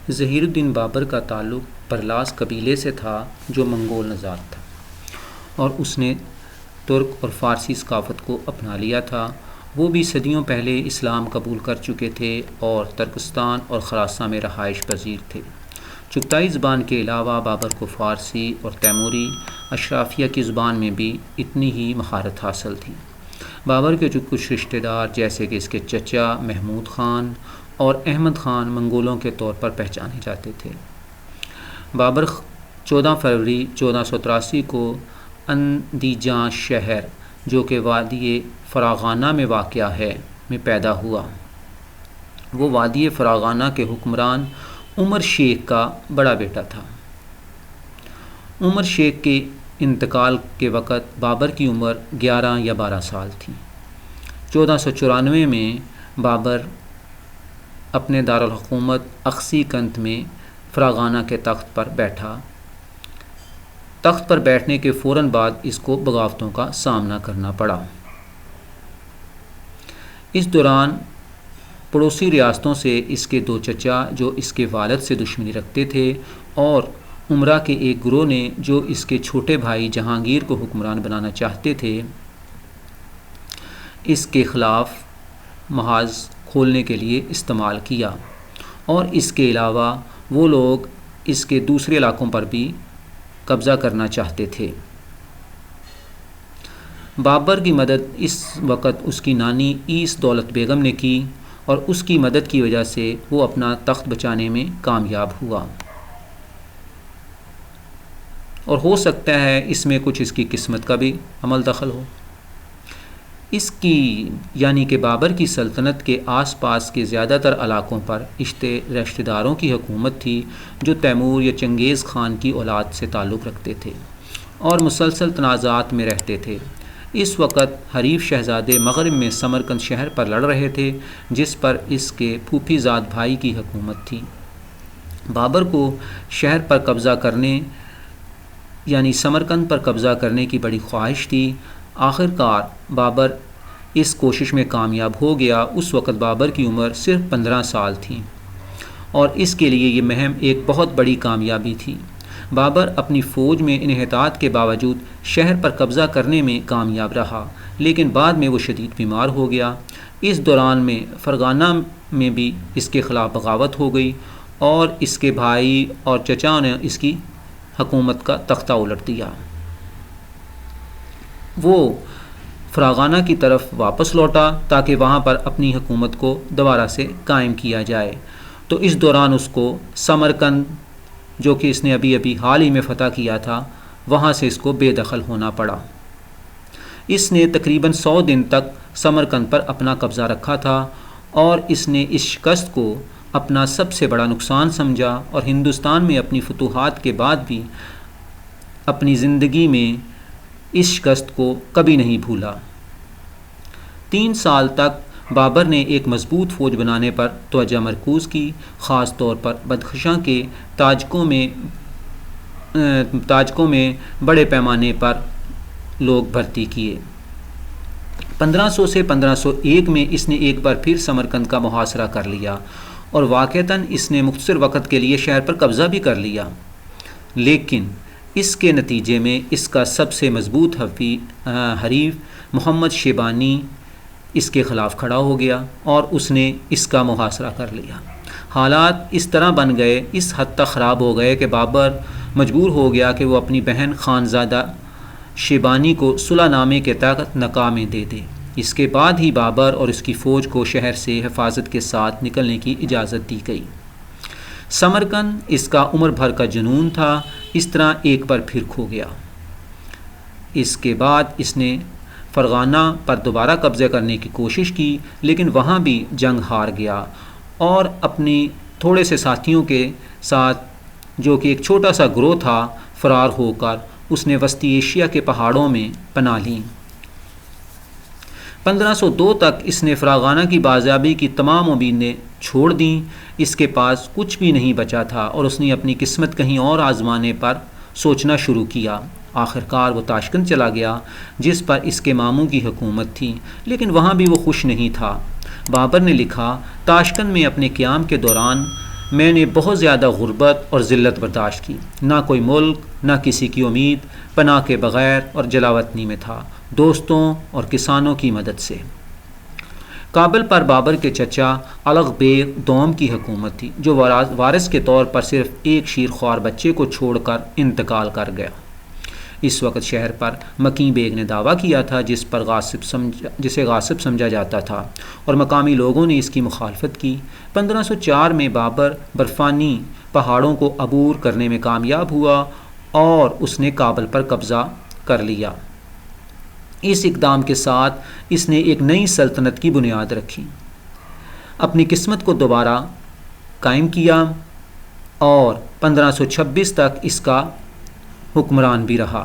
ظہیر الدین بابر کا تعلق پرلاس قبیلے سے تھا جو منگول نژاد تھا، اور اس نے ترک اور فارسی ثقافت کو اپنا لیا تھا۔ وہ بھی صدیوں پہلے اسلام قبول کر چکے تھے اور ترکستان اور خراساں میں رہائش پذیر تھے۔ چغتائی زبان کے علاوہ بابر کو فارسی اور تیموری اشرافیہ کی زبان میں بھی اتنی ہی مہارت حاصل تھی۔ بابر کے کچھ رشتہ دار جیسے کہ اس کے چچا محمود خان اور احمد خان منگولوں کے طور پر پہچانے جاتے تھے۔ بابر 14 فروری 1483 کو اندیجان شہر جو کہ وادی فراغانہ میں واقع ہے میں پیدا ہوا۔ وہ وادی فراغانہ کے حکمران عمر شیخ کا بڑا بیٹا تھا۔ عمر شیخ کے انتقال کے وقت بابر کی عمر 11 یا 12 سال تھی۔ 1494 میں بابر اپنے دارالحکومت اقصی کنت میں فراغانہ کے تخت پر بیٹھا۔ تخت پر بیٹھنے کے فوراً بعد اس کو بغاوتوں کا سامنا کرنا پڑا۔ اس دوران پڑوسی ریاستوں سے اس کے 2 چچا جو اس کے والد سے دشمنی رکھتے تھے اور امراء کے ایک گروہ نے جو اس کے چھوٹے بھائی جہانگیر کو حکمران بنانا چاہتے تھے، اس کے خلاف محاذ کھولنے کے لیے استعمال کیا، اور اس کے علاوہ وہ لوگ اس کے دوسرے علاقوں پر بھی قبضہ کرنا چاہتے تھے۔ بابر کی مدد اس وقت اس کی نانی ایس دولت بیگم نے کی، اور اس کی مدد کی وجہ سے وہ اپنا تخت بچانے میں کامیاب ہوا، اور ہو سکتا ہے اس میں کچھ اس کی قسمت کا بھی عمل دخل ہو۔ اس کی یعنی کہ بابر کی سلطنت کے آس پاس کے زیادہ تر علاقوں پر رشتہ داروں کی حکومت تھی جو تیمور یا چنگیز خان کی اولاد سے تعلق رکھتے تھے اور مسلسل تنازعات میں رہتے تھے۔ اس وقت حریف شہزادے مغرب میں سمرقند شہر پر لڑ رہے تھے جس پر اس کے پھوپھی زاد بھائی کی حکومت تھی۔ بابر کو شہر پر قبضہ کرنے یعنی سمرقند پر قبضہ کرنے کی بڑی خواہش تھی۔ آخر کار بابر اس کوشش میں کامیاب ہو گیا۔ اس وقت بابر کی عمر صرف 15 سال تھی اور اس کے لیے یہ مہم ایک بہت بڑی کامیابی تھی۔ بابر اپنی فوج میں انحطاط کے باوجود شہر پر قبضہ کرنے میں کامیاب رہا، لیکن بعد میں وہ شدید بیمار ہو گیا۔ اس دوران میں فرغانہ میں بھی اس کے خلاف بغاوت ہو گئی اور اس کے بھائی اور چچا نے اس کی حکومت کا تختہ الٹ دیا۔ وہ فراغانہ کی طرف واپس لوٹا تاکہ وہاں پر اپنی حکومت کو دوبارہ سے قائم کیا جائے، تو اس دوران اس کو سمرقند جو کہ اس نے ابھی حال ہی میں فتح کیا تھا وہاں سے اس کو بے دخل ہونا پڑا۔ اس نے تقریباً 100 دن تک سمرقند پر اپنا قبضہ رکھا تھا اور اس نے اس شکست کو اپنا سب سے بڑا نقصان سمجھا اور ہندوستان میں اپنی فتوحات کے بعد بھی اپنی زندگی میں اس شکست کو کبھی نہیں بھولا۔ 3 سال تک بابر نے ایک مضبوط فوج بنانے پر توجہ مرکوز کی، خاص طور پر بدخشاں کے تاجکوں میں بڑے پیمانے پر لوگ بھرتی کیے۔ 1500 سے 1501 میں اس نے ایک بار پھر سمرقند کا محاصرہ کر لیا اور واقعتاً اس نے مختصر وقت کے لیے شہر پر قبضہ بھی کر لیا، لیکن اس کے نتیجے میں اس کا سب سے مضبوط حریف محمد شیبانی اس کے خلاف کھڑا ہو گیا اور اس نے اس کا محاصرہ کر لیا۔ حالات اس طرح بن گئے، اس حد تک خراب ہو گئے کہ بابر مجبور ہو گیا کہ وہ اپنی بہن خانزادہ شیبانی کو صلح نامے کے تحت ناکامیں دے دے۔ اس کے بعد ہی بابر اور اس کی فوج کو شہر سے حفاظت کے ساتھ نکلنے کی اجازت دی گئی۔ سمرقند اس کا عمر بھر کا جنون تھا، اس طرح ایک بار پھر کھو گیا۔ اس کے بعد اس نے فرغانہ پر دوبارہ قبضہ کرنے کی کوشش کی، لیکن وہاں بھی جنگ ہار گیا اور اپنی تھوڑے سے ساتھیوں کے ساتھ جو کہ ایک چھوٹا سا گروہ تھا فرار ہو کر اس نے وسطی ایشیا کے پہاڑوں میں پناہ لی۔ 1502 تک اس نے فراغانہ کی بازیابی کی تمام امیدیں چھوڑ دیں، اس کے پاس کچھ بھی نہیں بچا تھا اور اس نے اپنی قسمت کہیں اور آزمانے پر سوچنا شروع کیا۔ آخرکار وہ تاشکند چلا گیا جس پر اس کے ماموں کی حکومت تھی، لیکن وہاں بھی وہ خوش نہیں تھا۔ بابر نے لکھا، تاشکند میں اپنے قیام کے دوران میں نے بہت زیادہ غربت اور ذلت برداشت کی، نہ کوئی ملک، نہ کسی کی امید، پناہ کے بغیر، اور جلاوطنی میں تھا، دوستوں اور کسانوں کی مدد سے۔ کابل پر بابر کے چچا الغ بیگ دوم کی حکومت تھی، جو وارث کے طور پر صرف ایک شیرخوار بچے کو چھوڑ کر انتقال کر گیا۔ اس وقت شہر پر مکیں بیگ نے دعویٰ کیا تھا، جسے غاصب سمجھا جاتا تھا، اور مقامی لوگوں نے اس کی مخالفت کی۔ 1504 میں بابر برفانی پہاڑوں کو عبور کرنے میں کامیاب ہوا اور اس نے کابل پر قبضہ کر لیا۔ اس اقدام کے ساتھ اس نے ایک نئی سلطنت کی بنیاد رکھی، اپنی قسمت کو دوبارہ قائم کیا، اور 1526 تک اس کا حکمران بھی رہا۔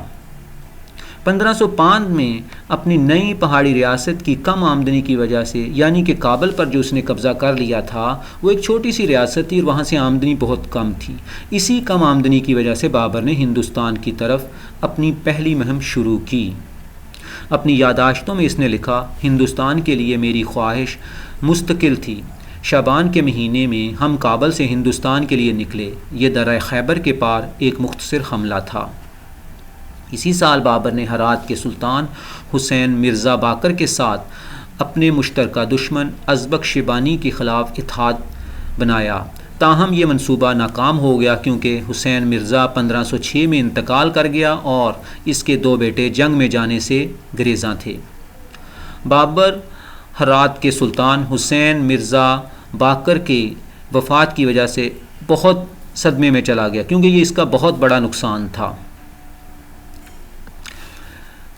1505 میں اپنی نئی پہاڑی ریاست کی کم آمدنی کی وجہ سے، یعنی کہ کابل پر جو اس نے قبضہ کر لیا تھا وہ ایک چھوٹی سی ریاست تھی اور وہاں سے آمدنی بہت کم تھی، اسی کم آمدنی کی وجہ سے بابر نے ہندوستان کی طرف اپنی پہلی مہم شروع کی۔ اپنی یادداشتوں میں اس نے لکھا، ہندوستان کے لیے میری خواہش مستقل تھی۔ شعبان کے مہینے میں ہم کابل سے ہندوستان کے لیے نکلے۔ یہ درہ خیبر کے پار ایک مختصر حملہ تھا۔ اسی سال بابر نے ہرات کے سلطان حسین مرزا باقر کے ساتھ اپنے مشترکہ دشمن ازبک شیبانی کے خلاف اتحاد بنایا، تاہم یہ منصوبہ ناکام ہو گیا کیونکہ حسین مرزا 1506 میں انتقال کر گیا اور اس کے دو بیٹے جنگ میں جانے سے گریزاں تھے۔ بابر ہرات کے سلطان حسین مرزا باقر کی وفات کی وجہ سے بہت صدمے میں چلا گیا، کیونکہ یہ اس کا بہت بڑا نقصان تھا۔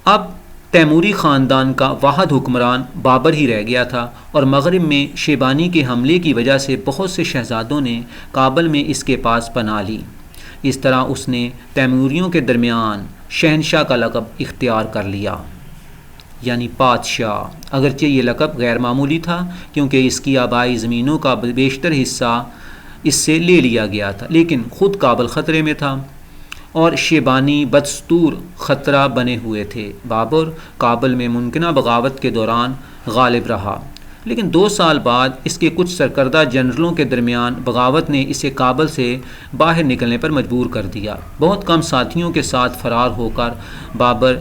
اب تیموری خاندان کا واحد حکمران بابر ہی رہ گیا تھا، اور مغرب میں شیبانی کے حملے کی وجہ سے بہت سے شہزادوں نے کابل میں اس کے پاس پناہ لی۔ اس طرح اس نے تیموریوں کے درمیان شہنشاہ کا لقب اختیار کر لیا، یعنی بادشاہ۔ اگرچہ یہ لقب غیر معمولی تھا کیونکہ اس کی آبائی زمینوں کا بیشتر حصہ اس سے لے لیا گیا تھا، لیکن خود کابل خطرے میں تھا اور شیبانی بدستور خطرہ بنے ہوئے تھے۔ بابر کابل میں ممکنہ بغاوت کے دوران غالب رہا، لیکن 2 سال بعد اس کے کچھ سرکردہ جنرلوں کے درمیان بغاوت نے اسے کابل سے باہر نکلنے پر مجبور کر دیا۔ بہت کم ساتھیوں کے ساتھ فرار ہو کر بابر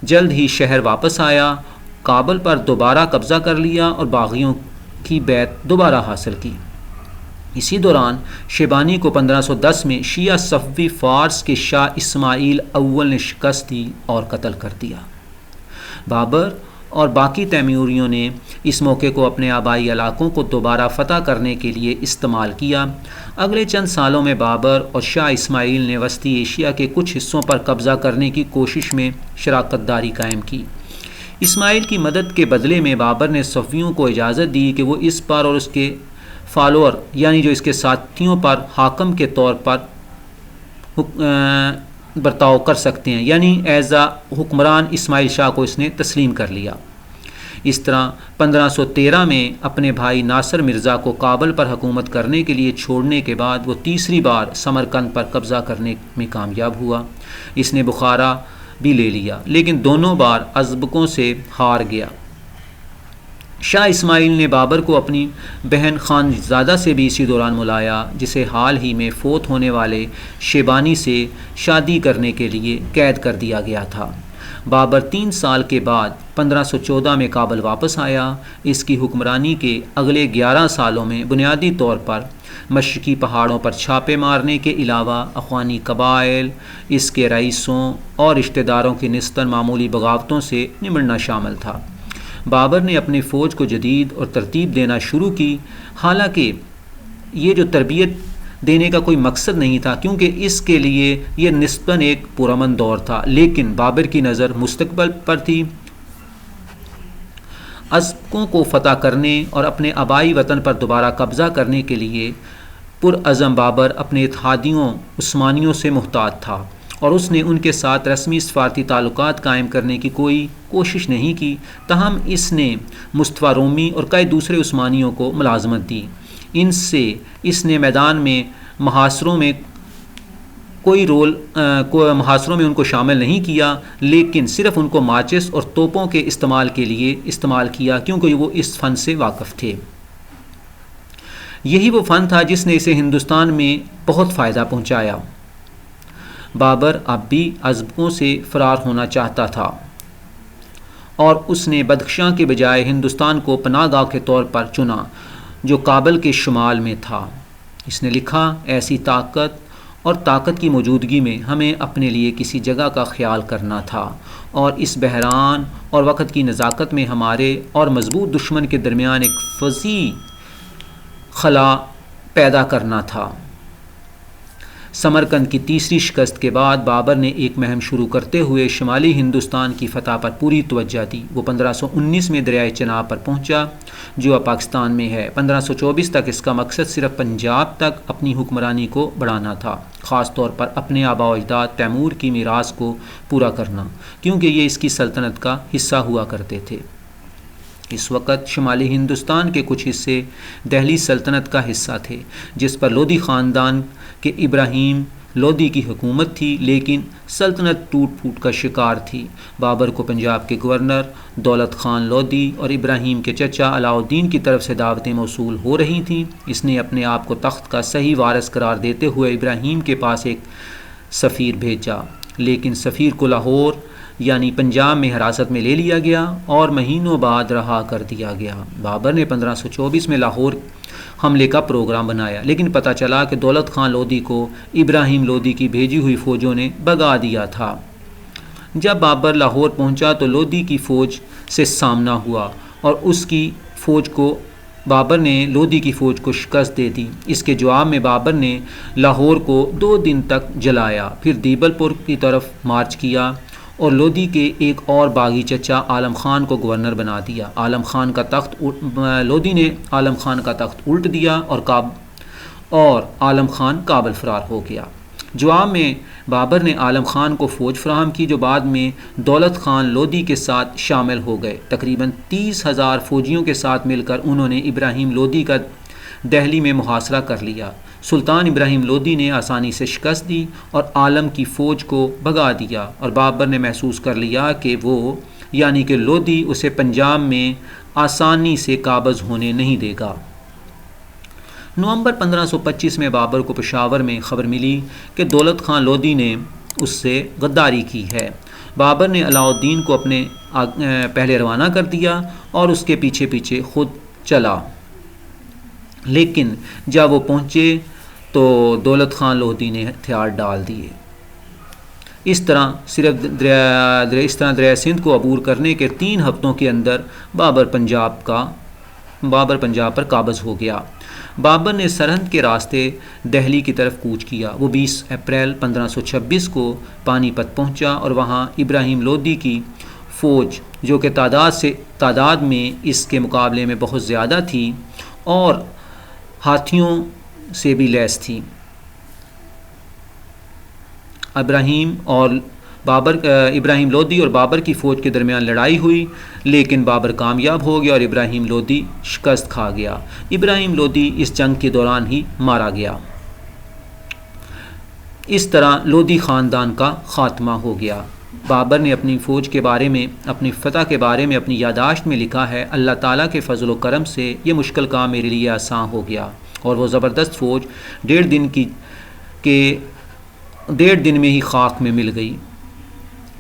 جلد ہی شہر واپس آیا، کابل پر دوبارہ قبضہ کر لیا اور باغیوں کی بیعت دوبارہ حاصل کی۔ اسی دوران شیبانی کو 1510 میں شیعہ صفوی فارس کے شاہ اسماعیل اول نے شکست دی اور قتل کر دیا۔ بابر اور باقی تیموریوں نے اس موقع کو اپنے آبائی علاقوں کو دوبارہ فتح کرنے کے لیے استعمال کیا۔ اگلے چند سالوں میں بابر اور شاہ اسماعیل نے وسطی ایشیا کے کچھ حصوں پر قبضہ کرنے کی کوشش میں شراکت داری قائم کی۔ اسماعیل کی مدد کے بدلے میں بابر نے صفویوں کو اجازت دی کہ وہ اس پر اور اس کے فالوور یعنی جو اس کے ساتھیوں پر حاکم کے طور پر برتاؤ کر سکتے ہیں، یعنی ایز اے حکمران اسماعیل شاہ کو اس نے تسلیم کر لیا۔ اس طرح 1513 میں اپنے بھائی ناصر مرزا کو کابل پر حکومت کرنے کے لیے چھوڑنے کے بعد وہ تیسری بار سمرقند پر قبضہ کرنے میں کامیاب ہوا۔ اس نے بخارا بھی لے لیا، لیکن دونوں بار ازبکوں سے ہار گیا۔ شاہ اسماعیل نے بابر کو اپنی بہن خانزادہ سے بھی اسی دوران ملایا، جسے حال ہی میں فوت ہونے والے شیبانی سے شادی کرنے کے لیے قید کر دیا گیا تھا۔ بابر 3 سال کے بعد 1514 میں کابل واپس آیا۔ اس کی حکمرانی کے اگلے 11 سالوں میں بنیادی طور پر مشرقی پہاڑوں پر چھاپے مارنے کے علاوہ افغانی قبائل، اس کے رئیسوں اور رشتہ داروں کی نسبتاً معمولی بغاوتوں سے نمٹنا شامل تھا۔ بابر نے اپنی فوج کو جدید اور ترتیب دینا شروع کی، حالانکہ یہ جو تربیت دینے کا کوئی مقصد نہیں تھا کیونکہ اس کے لیے یہ نسبتاً ایک پرامن دور تھا، لیکن بابر کی نظر مستقبل پر تھی۔ ازبکوں کو فتح کرنے اور اپنے آبائی وطن پر دوبارہ قبضہ کرنے کے لیے پرعزم بابر اپنے اتحادیوں عثمانیوں سے محتاط تھا، اور اس نے ان کے ساتھ رسمی سفارتی تعلقات قائم کرنے کی کوئی کوشش نہیں کی۔ تاہم اس نے مصطفیٰ رومی اور کئی دوسرے عثمانیوں کو ملازمت دی۔ ان سے اس نے میدان میں محاصروں میں ان کو شامل نہیں کیا، لیکن صرف ان کو ماچس اور توپوں کے استعمال کے لیے استعمال کیا کیونکہ وہ اس فن سے واقف تھے۔ یہی وہ فن تھا جس نے اسے ہندوستان میں بہت فائدہ پہنچایا۔ بابر اب بھی ازبکوں سے فرار ہونا چاہتا تھا اور اس نے بدخشاں کے بجائے ہندوستان کو پناہ گاہ کے طور پر چنا جو کابل کے شمال میں تھا۔ اس نے لکھا، ایسی طاقت کی موجودگی میں ہمیں اپنے لیے کسی جگہ کا خیال کرنا تھا اور اس بحران اور وقت کی نزاکت میں ہمارے اور مضبوط دشمن کے درمیان ایک فضیع خلا پیدا کرنا تھا۔ سمرقند کی تیسری شکست کے بعد بابر نے ایک مہم شروع کرتے ہوئے شمالی ہندوستان کی فتح پر پوری توجہ دی۔ وہ 1519 میں دریائے چناب پر پہنچا جو اب پاکستان میں ہے۔ 1524 تک اس کا مقصد صرف پنجاب تک اپنی حکمرانی کو بڑھانا تھا، خاص طور پر اپنے آباء و اجداد تیمور کی میراث کو پورا کرنا، کیونکہ یہ اس کی سلطنت کا حصہ ہوا کرتے تھے۔ اس وقت شمالی ہندوستان کے کچھ حصے دہلی سلطنت کا حصہ تھے جس پر لودھی خاندان کے ابراہیم لودھی کی حکومت تھی، لیکن سلطنت ٹوٹ پھوٹ کا شکار تھی۔ بابر کو پنجاب کے گورنر دولت خان لودھی اور ابراہیم کے چچا علاء الدین کی طرف سے دعوتیں موصول ہو رہی تھیں۔ اس نے اپنے آپ کو تخت کا صحیح وارث قرار دیتے ہوئے ابراہیم کے پاس ایک سفیر بھیجا، لیکن سفیر کو لاہور یعنی پنجاب میں حراست میں لے لیا گیا اور مہینوں بعد رہا کر دیا گیا۔ بابر نے 1524 میں لاہور حملے کا پروگرام بنایا، لیکن پتہ چلا کہ دولت خان لودھی کو ابراہیم لودھی کی بھیجی ہوئی فوجوں نے بھگا دیا تھا۔ جب بابر لاہور پہنچا تو لودھی کی فوج سے سامنا ہوا اور اس کی فوج کو بابر نے لودھی کی فوج کو شکست دے دی۔ اس کے جواب میں بابر نے لاہور کو 2 دن تک جلایا، پھر دیبل پور کی طرف مارچ کیا اور لودھی کے ایک اور باغی چچا عالم خان کو گورنر بنا دیا۔ لودھی نے عالم خان کا تخت الٹ دیا اور عالم خان کابل فرار ہو گیا۔ جواب میں بابر نے عالم خان کو فوج فراہم کی جو بعد میں دولت خان لودھی کے ساتھ شامل ہو گئے۔ تقریباً 30,000 فوجیوں کے ساتھ مل کر انہوں نے ابراہیم لودھی کا دہلی میں محاصرہ کر لیا۔ سلطان ابراہیم لودھی نے آسانی سے شکست دی اور عالم کی فوج کو بھگا دیا، اور بابر نے محسوس کر لیا کہ وہ یعنی کہ لودھی اسے پنجاب میں آسانی سے قابض ہونے نہیں دے گا۔ نومبر 1525 میں بابر کو پشاور میں خبر ملی کہ دولت خان لودھی نے اس سے غداری کی ہے۔ بابر نے علاء الدین کو اپنے پہلے روانہ کر دیا اور اس کے پیچھے پیچھے خود چلا، لیکن جب وہ پہنچے تو دولت خان لودھی نے ہتھیار ڈال دیے۔ اس طرح دریائے سندھ کو عبور کرنے کے 3 ہفتوں کے اندر بابر پنجاب پر قابض ہو گیا۔ بابر نے سرحد کے راستے دہلی کی طرف کوچ کیا۔ وہ 20 اپریل 1526 کو پانی پت پہنچا اور وہاں ابراہیم لودھی کی فوج جو کہ تعداد میں اس کے مقابلے میں بہت زیادہ تھی اور ہاتھیوں سے بھی لیس تھی، ابراہیم لودھی اور بابر کی فوج کے درمیان لڑائی ہوئی، لیکن بابر کامیاب ہو گیا اور ابراہیم لودھی شکست کھا گیا۔ ابراہیم لودھی اس جنگ کے دوران ہی مارا گیا۔ اس طرح لودھی خاندان کا خاتمہ ہو گیا۔ بابر نے اپنی فوج کے بارے میں اپنی فتح کے بارے میں اپنی یادداشت میں لکھا ہے، اللہ تعالیٰ کے فضل و کرم سے یہ مشکل کام میرے لیے آسان ہو گیا اور وہ زبردست فوج 1.5 دن میں ہی خاک میں مل گئی۔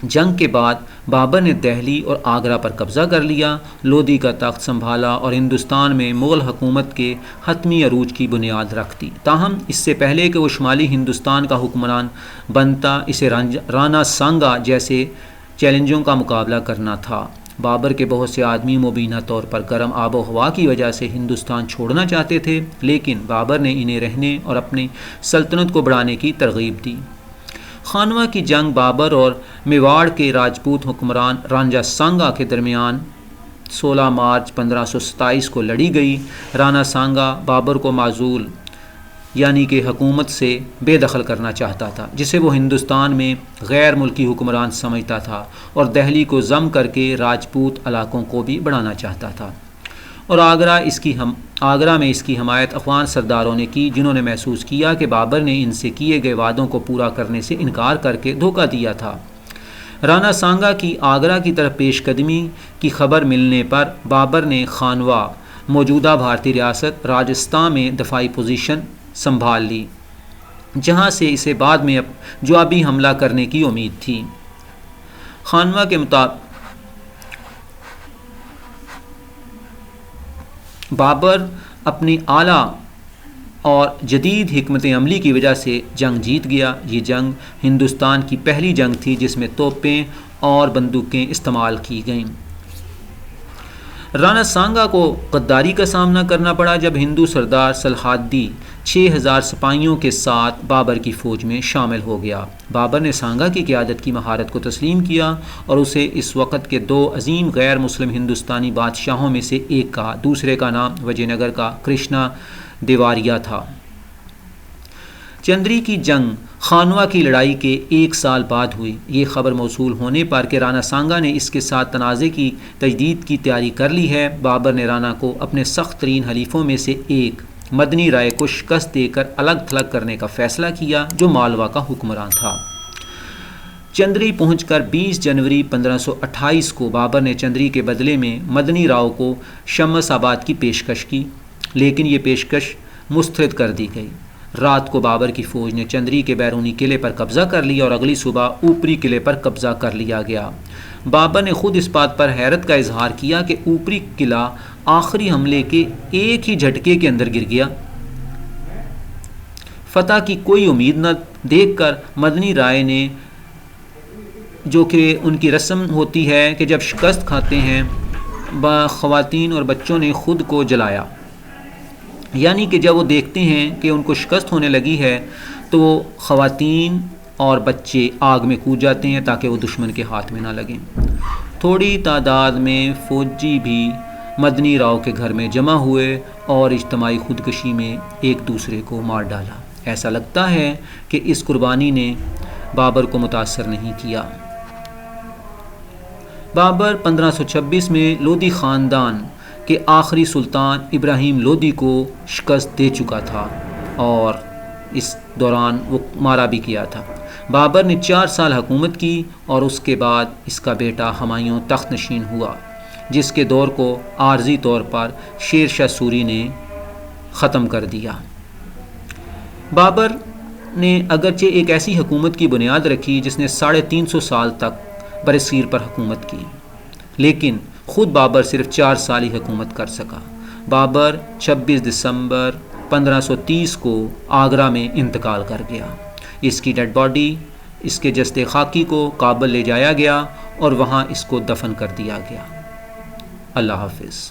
جنگ کے بعد بابر نے دہلی اور آگرہ پر قبضہ کر لیا، لودھی کا تخت سنبھالا اور ہندوستان میں مغل حکومت کے حتمی عروج کی بنیاد رکھ دی۔ تاہم اس سے پہلے کہ وہ شمالی ہندوستان کا حکمران بنتا، اسے رانا سانگا جیسے چیلنجوں کا مقابلہ کرنا تھا۔ بابر کے بہت سے آدمی مبینہ طور پر گرم آب و ہوا کی وجہ سے ہندوستان چھوڑنا چاہتے تھے، لیکن بابر نے انہیں رہنے اور اپنی سلطنت کو بڑھانے کی ترغیب دی۔ خانوا کی جنگ بابر اور میواڑ کے راجپوت حکمران رانجا سانگا کے درمیان 16 مارچ 1527 کو لڑی گئی۔ رانا سانگا بابر کو معزول یعنی کہ حکومت سے بے دخل کرنا چاہتا تھا، جسے وہ ہندوستان میں غیر ملکی حکمران سمجھتا تھا، اور دہلی کو ضم کر کے راجپوت علاقوں کو بھی بڑھانا چاہتا تھا، اور آگرہ میں اس کی حمایت افغان سرداروں نے کی، جنہوں نے محسوس کیا کہ بابر نے ان سے کیے گئے وعدوں کو پورا کرنے سے انکار کر کے دھوکہ دیا تھا۔ رانا سانگا کی آگرہ کی طرف پیش قدمی کی خبر ملنے پر بابر نے خانوا موجودہ بھارتی ریاست راجستھان میں دفاعی پوزیشن سنبھال لی، جہاں سے اسے بعد میں جوابی حملہ کرنے کی امید تھی۔ خانوا کے مطابق بابر اپنی اعلیٰ اور جدید حکمت عملی کی وجہ سے جنگ جیت گیا۔ یہ جنگ ہندوستان کی پہلی جنگ تھی جس میں توپیں اور بندوقیں استعمال کی گئیں۔ رانا سانگا کو غداری کا سامنا کرنا پڑا جب ہندو سردار سلہادی 6000 سپاہیوں کے ساتھ بابر کی فوج میں شامل ہو گیا۔ بابر نے سانگا کی قیادت کی مہارت کو تسلیم کیا اور اسے اس وقت کے 2 عظیم غیر مسلم ہندوستانی بادشاہوں میں سے ایک کہا۔ دوسرے کا نام وجے نگر کا کرشنا دیواریہ تھا۔ چندری کی جنگ خانوا کی لڑائی کے 1 سال بعد ہوئی۔ یہ خبر موصول ہونے پر کہ رانا سانگا نے اس کے ساتھ تنازع کی تجدید کی تیاری کر لی ہے، بابر نے رانا کو اپنے سخت ترین حلیفوں میں سے ایک مدنی رائے کو شکست دے کر الگ تھلگ کرنے کا فیصلہ کیا، جو مالوا کا حکمران تھا۔ چندری پہنچ کر 20 جنوری 1528 کو بابر نے چندری کے بدلے میں مدنی راؤ کو شمس آباد کی پیشکش کی، لیکن یہ پیشکش مسترد کر دی گئی۔ رات کو بابر کی فوج نے چندری کے بیرونی قلعے پر قبضہ کر لیا اور اگلی صبح اوپری قلعے پر قبضہ کر لیا گیا۔ بابر نے خود اس بات پر حیرت کا اظہار کیا کہ اوپری قلعہ آخری حملے کے ایک ہی جھٹکے کے اندر گر گیا۔ فتح کی کوئی امید نہ دیکھ کر مدنی رائے نے، جو کہ ان کی رسم ہوتی ہے کہ جب شکست کھاتے ہیں خواتین اور بچوں نے خود کو جلایا، یعنی کہ جب وہ دیکھتے ہیں کہ ان کو شکست ہونے لگی ہے تو خواتین اور بچے آگ میں کود جاتے ہیں تاکہ وہ دشمن کے ہاتھ میں نہ لگیں۔ تھوڑی تعداد میں فوجی بھی مدنی راؤ کے گھر میں جمع ہوئے اور اجتماعی خودکشی میں ایک دوسرے کو مار ڈالا۔ ایسا لگتا ہے کہ اس قربانی نے بابر کو متاثر نہیں کیا۔ بابر 1526 میں لودھی خاندان کے آخری سلطان ابراہیم لودھی کو شکست دے چکا تھا اور اس دوران وہ مارا بھی کیا تھا۔ بابر نے 4 سال حکومت کی اور اس کے بعد اس کا بیٹا ہمایوں تخت نشین ہوا، جس کے دور کو عارضی طور پر شیر شاہ سوری نے ختم کر دیا۔ بابر نے اگرچہ ایک ایسی حکومت کی بنیاد رکھی جس نے 350 سال تک برصغیر پر حکومت کی، لیکن خود بابر صرف 4 سال ہی حکومت کر سکا۔ بابر 26 دسمبر 1530 کو آگرہ میں انتقال کر گیا۔ اس کی ڈیڈ باڈی، اس کے جسد خاکی کو کابل لے جایا گیا اور وہاں اس کو دفن کر دیا گیا۔ اللہ حافظ۔